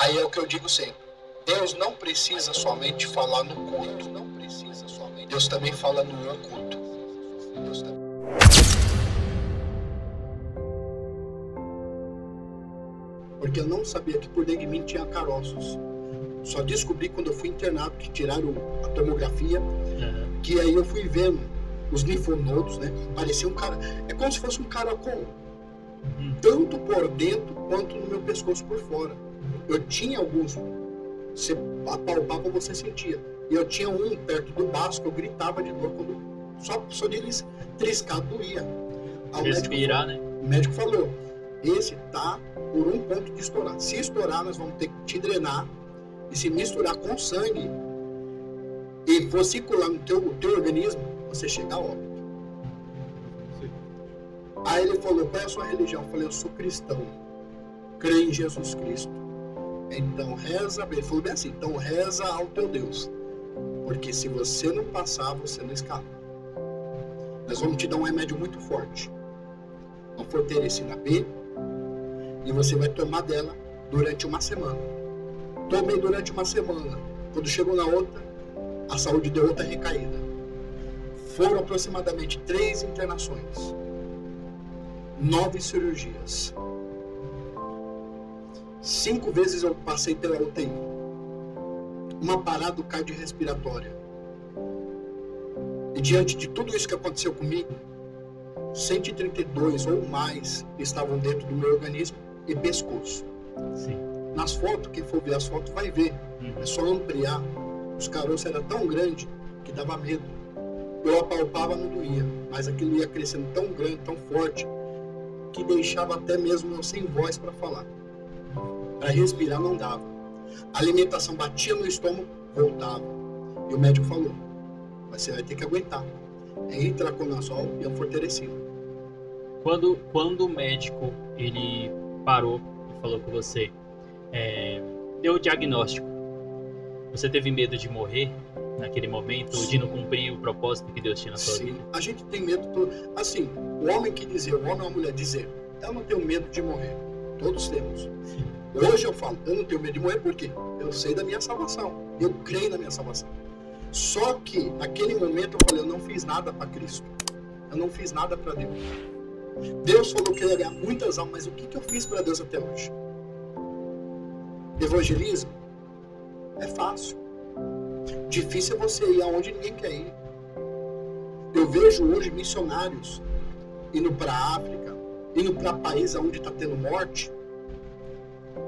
Aí é o que eu digo sempre. Deus não precisa somente falar no culto. Deus também fala no oculto. Porque eu não sabia que por dentro de mim tinha caroços. Só descobri quando eu fui internado, que tiraram a tomografia, que aí eu fui vendo os linfonodos, né? Parecia um cara... É como se fosse um caracol. Tanto por dentro, quanto no meu pescoço por fora. Eu tinha alguns... Você apalpava, você sentia. E eu tinha um perto do baço que eu gritava de dor quando... Só de triscar doía. Respirar, né? O médico falou, esse tá por um ponto de estourar. Se estourar, nós vamos ter que te drenar. E se misturar com sangue e for circular no teu organismo, você chega a óbito. Aí ele falou, qual é a sua religião? Eu falei, eu sou cristão, creio em Jesus Cristo. Então reza, ele falou bem assim, então reza ao teu Deus, porque se você não passar, você não escapa. Nós vamos te dar um remédio muito forte, uma fortalecina B, e você vai tomar dela durante uma semana. Tomei durante uma semana. Quando chegou na outra, a saúde deu outra recaída. Foram aproximadamente 3 internações, 9 cirurgias. 5 vezes eu passei pela UTI. Uma parada cardiorrespiratória. E diante de tudo isso que aconteceu comigo, 132 ou mais estavam dentro do meu organismo e pescoço. Sim. Nas fotos, quem for ver as fotos vai ver. É só ampliar. Os caroços eram tão grandes que dava medo. Eu apalpava, não doía. Mas aquilo ia crescendo tão grande, tão forte, que deixava até mesmo eu sem voz para falar. Para respirar não dava. A alimentação batia no estômago, voltava. E o médico falou, você vai ter que aguentar. É itraconazol e anforterecina. Quando o médico ele parou e falou com você, deu o diagnóstico, você teve medo de morrer naquele momento, Sim. de não cumprir o propósito que Deus tinha na sua Sim, vida? a gente tem medo, assim, o homem ou a mulher dizer, eu não tenho medo de morrer, todos temos. Sim. Hoje eu falo, eu não tenho medo de morrer porque eu sei da minha salvação, eu creio na minha salvação. Só que naquele momento eu falei, eu não fiz nada para Cristo, eu não fiz nada para Deus. Deus falou que ele ia ganhar muitas almas, mas o que eu fiz para Deus até hoje? Evangelismo é fácil. Difícil é você ir aonde ninguém quer ir. Eu vejo hoje missionários indo para a África, indo para países onde está tendo morte.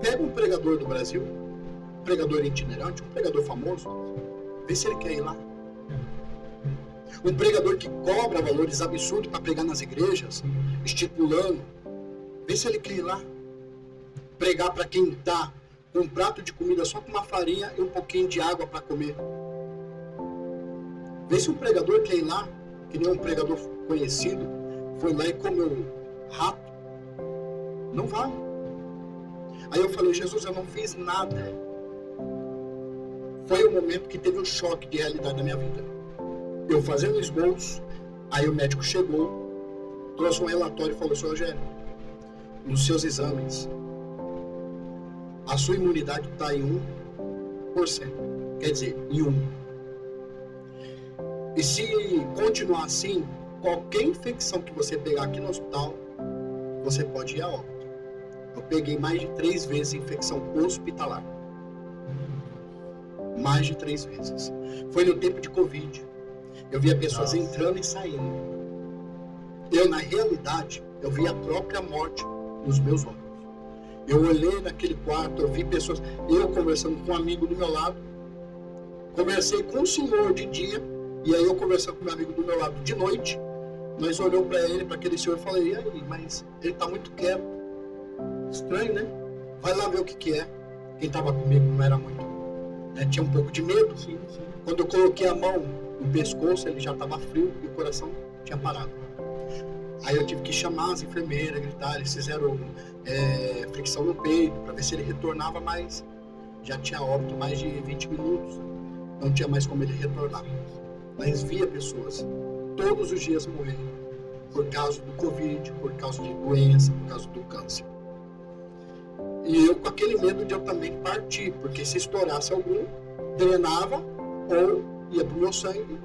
Pega um pregador do Brasil, um pregador itinerante, um pregador famoso, vê se ele quer ir lá. Um pregador que cobra valores absurdos para pregar nas igrejas, estipulando, vê se ele quer ir lá. Pregar para quem está com um prato de comida só com uma farinha e um pouquinho de água para comer. Vê se um pregador quer ir lá, que nem um pregador conhecido, foi lá e comeu rato. Não vai. Aí eu falei, Jesus, eu não fiz nada. Foi o momento que teve um choque de realidade na minha vida. Eu fazendo esboço, aí o médico chegou, trouxe um relatório e falou, Sr. Rogério, nos seus exames, a sua imunidade está em 1%. Quer dizer, em 1. E se continuar assim, qualquer infecção que você pegar aqui no hospital, você pode ir a óbito. Eu peguei mais de 3 vezes infecção hospitalar. Mais de 3 vezes. Foi no tempo de Covid. Eu via pessoas entrando e saindo. Eu, na realidade, eu vi a própria morte nos meus olhos. Eu olhei naquele quarto, eu vi pessoas, eu conversando com um amigo do meu lado, conversei com o senhor de dia, e aí eu conversando com meu amigo do meu lado de noite, nós olhamos para ele, para aquele senhor, e falei, e aí, mas ele está muito quieto. Estranho, né? Vai lá ver o que é. Quem estava comigo não era muito, né? Tinha um pouco de medo. Sim. Quando eu coloquei a mão no pescoço, ele já estava frio e o coração tinha parado. Aí eu tive que chamar as enfermeiras, gritar, eles fizeram fricção no peito para ver se ele retornava, mas já tinha óbito mais de 20 minutos, não tinha mais como ele retornar. Mas via pessoas todos os dias morrendo por causa do Covid, por causa de doença, por causa do câncer. E eu com aquele medo de eu também partir, porque se estourasse algum, drenava ou ia pro meu sangue,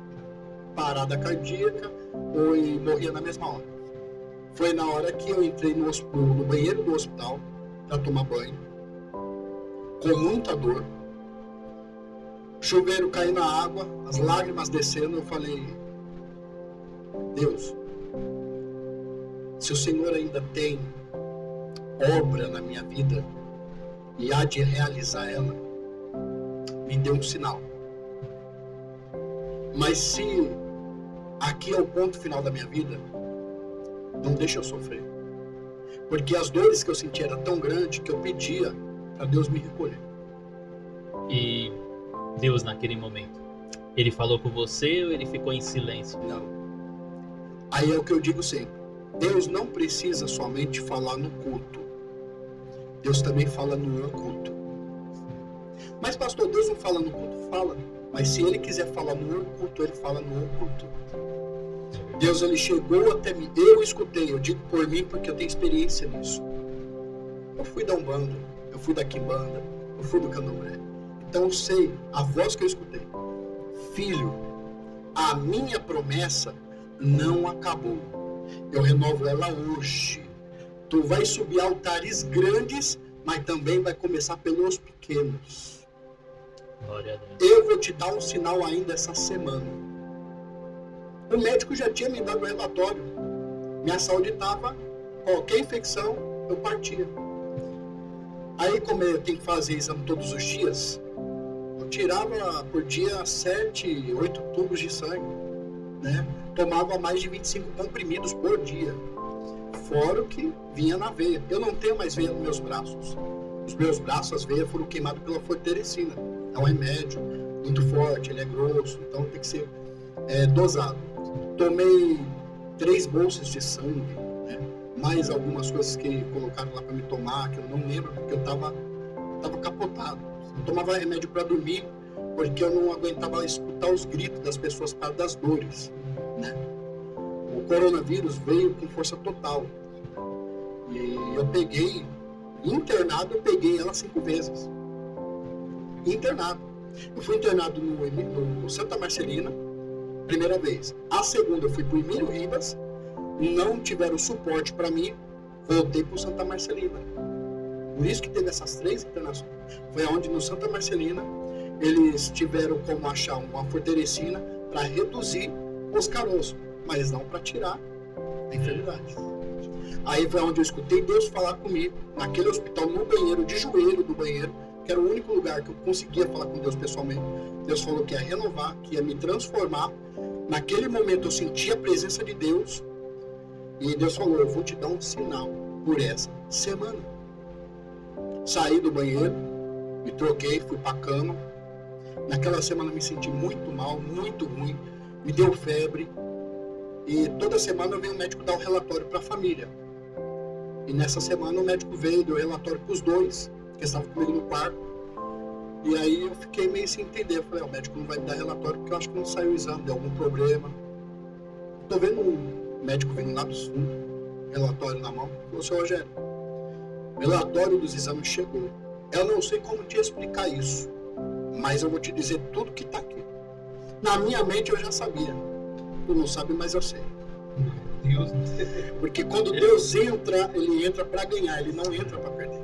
parada cardíaca, ou morria na mesma hora. Foi na hora que eu entrei no banheiro do hospital para tomar banho, com muita dor, chuveiro caindo na água, as lágrimas descendo. Eu falei: Deus, se o Senhor ainda tem obra na minha vida e há de realizar ela, me dê um sinal. Mas se aqui é o ponto final da minha vida, não deixa eu sofrer. Porque as dores que eu sentia eram tão grandes que eu pedia para Deus me recolher. E Deus, naquele momento, ele falou com você ou ele ficou em silêncio? Não. Aí é o que eu digo sempre: Deus não precisa somente falar no culto, Deus também fala no oculto. Mas pastor, Deus não fala no culto? Fala. Mas se ele quiser falar no oculto, ele fala no oculto. Deus, ele chegou até mim, eu escutei, eu digo por mim porque eu tenho experiência nisso. Eu fui da Umbanda, eu fui da Quimbanda, eu fui do Candomblé. Então eu sei a voz que eu escutei: filho, a minha promessa não acabou, eu renovo ela hoje. Tu vai subir altares grandes, mas também vai começar pelos pequenos. Glória a Deus. Eu vou te dar um sinal ainda essa semana. O médico já tinha me dado o relatório. Minha saúde estava, qualquer infecção, eu partia. Aí, como eu tenho que fazer exame todos os dias, eu tirava por dia 7, 8 tubos de sangue, né? Tomava mais de 25 comprimidos por dia. Fora o que vinha na veia. Eu não tenho mais veia nos meus braços. Os meus braços, as veias foram queimadas pela forterecina. É um remédio muito forte, ele é grosso, então tem que ser dosado. Tomei 3 bolsas de sangue, né? Mais algumas coisas que colocaram lá para me tomar, que eu não lembro, porque eu tava capotado. Eu tomava remédio para dormir, porque eu não aguentava escutar os gritos das pessoas por causa das dores, né? O coronavírus veio com força total. E eu peguei, internado, eu peguei ela 5 vezes. Internado. Eu fui internado no Santa Marcelina, primeira vez. A segunda eu fui pro Emílio Ribas, não tiveram suporte para mim, voltei pro Santa Marcelina. Por isso que teve essas 3 internações. Foi onde no Santa Marcelina eles tiveram como achar uma forterecina para reduzir os caroços, mas não para tirar a enfermidade. Aí foi onde eu escutei Deus falar comigo, naquele hospital, no banheiro, de joelho do banheiro, que era o único lugar que eu conseguia falar com Deus pessoalmente. Deus falou que ia renovar, que ia me transformar. Naquele momento eu senti a presença de Deus, e Deus falou: eu vou te dar um sinal por essa semana. Saí do banheiro, me troquei, fui pra cama. Naquela semana eu me senti muito mal, muito ruim, me deu febre. E toda semana eu venho o médico dar um relatório para a família. E nessa semana o médico veio, deu relatório para os 2, que estavam comigo no quarto. E aí eu fiquei meio sem entender. Eu falei: o médico não vai me dar relatório porque eu acho que não saiu o exame, deu algum problema. Estou vendo um médico vindo lá do sul, relatório na mão. Falou: seu Rogério, o relatório dos exames chegou. Eu não sei como te explicar isso, mas eu vou te dizer tudo que está aqui. Na minha mente eu já sabia. Tu não sabe, mas eu sei. Deus. Porque quando Deus entra, ele entra para ganhar, ele não entra para perder.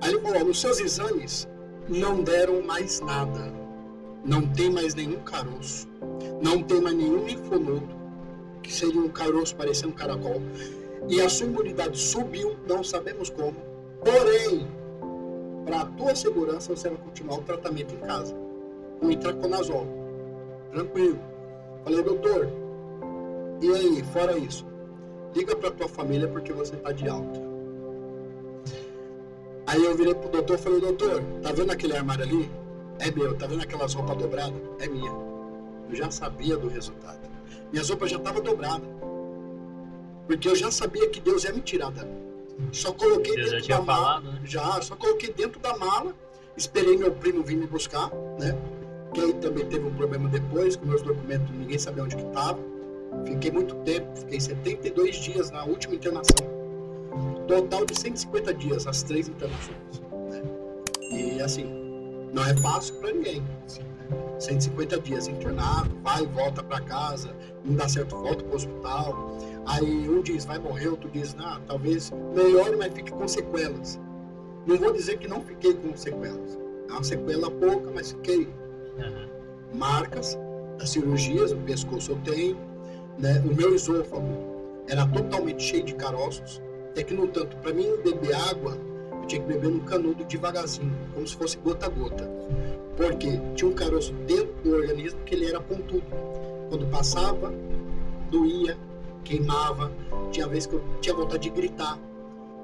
Aí ele falou: nos seus exames não deram mais nada. Não tem mais nenhum caroço. Não tem mais nenhum linfonodo, que seria um caroço parecendo um caracol. E a sua imunidade subiu, não sabemos como. Porém, para a tua segurança, você vai continuar o tratamento em casa, com itraconazol. Tranquilo. Falei: doutor, e aí, fora isso, liga para tua família porque você está de alta. Aí eu virei pro doutor e falei: doutor, tá vendo aquele armário ali? É meu. Tá vendo aquelas roupas dobradas? É minha. Eu já sabia do resultado. Minhas roupas já estavam dobradas. Porque eu já sabia que Deus ia me tirar dali. Só coloquei Deus dentro já tinha da mala. falado, né? Só coloquei dentro da mala. Esperei meu primo vir me buscar, né? Que aí também teve um problema depois, com meus documentos, ninguém sabia onde que estava. Fiquei muito tempo, fiquei 72 dias na última internação. Total de 150 dias, as 3 internações. Né? E assim, não é fácil para ninguém. 150 dias internado, vai e volta para casa, não dá certo, volta para o hospital. Aí um diz, vai morrer, outro diz, talvez melhore, mas fique com sequelas. Não vou dizer que não fiquei com sequelas. É uma sequela pouca, mas fiquei. Marcas das cirurgias, o pescoço eu tenho, né? O meu esôfago era totalmente cheio de caroços, até que no tanto, para mim beber água, eu tinha que beber no canudo devagarzinho, como se fosse gota a gota. Porque tinha um caroço dentro do organismo que ele era pontudo. Quando passava, doía, queimava, tinha vezes que eu tinha vontade de gritar.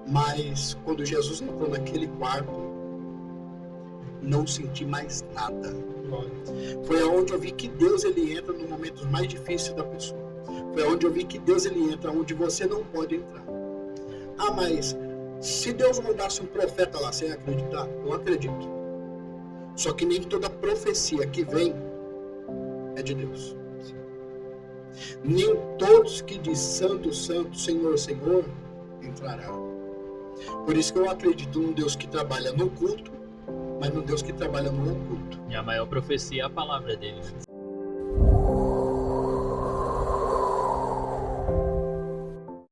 Mas quando Jesus entrou naquele quarto, não senti mais nada. Foi aonde eu vi que Deus ele entra nos momentos mais difíceis da pessoa. Foi aonde eu vi que Deus ele entra onde você não pode entrar. Mas se Deus mandasse um profeta lá, você ia acreditar? Eu acredito. Só que nem toda profecia que vem é de Deus. Nem todos que diz Santo, Santo, Senhor, Senhor, entrarão. Por isso que eu acredito num Deus que trabalha no culto, mas num Deus que trabalha no oculto. E a maior profecia é a palavra dele.